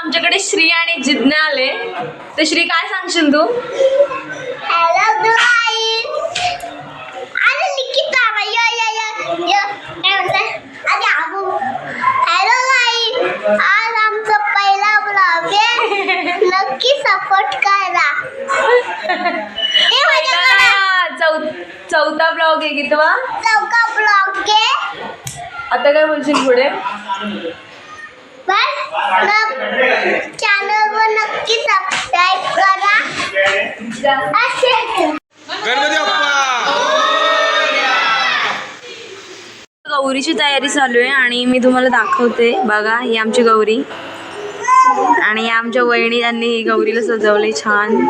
आमच्याकडे श्री आणि जिज्ञा आले. तर श्री काय सांगशील तू? हॅलो गाईस. अरे निकिता हॅलो गाईस. आज आमचा पहिला ब्लॉग आहे. नक्की सपोर्ट करा. चौथा ब्लॉग आहे की तुला? चौथा ब्लॉग आहे. आता काय बोलशील पुढे? बस चॅनलवर नक्की सबस्क्राईब करा. गणपती बाप्पा. गौरीची तयारी चालू आहे आणि मी तुम्हाला दाखवते. बघा ही आमची गौरी आणि आमच्या वहिनी त्यांनी ही गौरीला सजवले छान.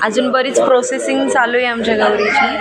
अजून बरीच प्रोसेसिंग चालू आहे आमच्या गौरीची.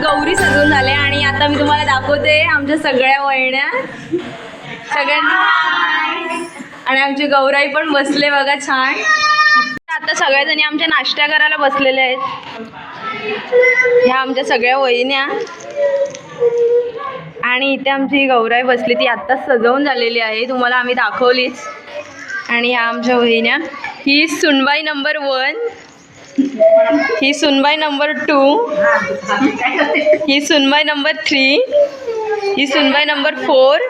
गौरी सजवून झाले आणि आता मी तुम्हाला दाखवते आमच्या सगळ्या वहिन्या सगळ्यांना. आणि आमची गौराई पण बसले बघा छान. आता सगळ्याजणी आमच्या नाश्ता करायला बसलेले आहेत. ह्या आमच्या सगळ्या वहिन्या आणि इथे आमची गौराई बसली. ती आत्ताच सजवून झालेली आहे, तुम्हाला आम्ही दाखवलीच. आणि ह्या आमच्या वहिन्या. ही सुनबाई नंबर 1, ही सुनबाई नंबर 2, ही सुनबाई नंबर 3, ही सुनबाई नंबर 4,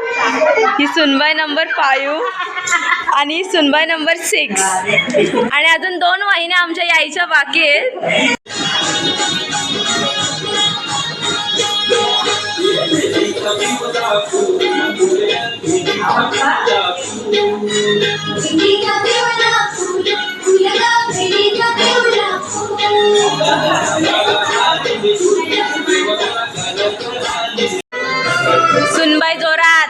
ही सुनबाई नंबर 5 आणि सुनबाई नंबर 6. आणि अजून 2 वहिन्या आमच्या यायच्या बाकी आहेत. सुनबाई जोरात.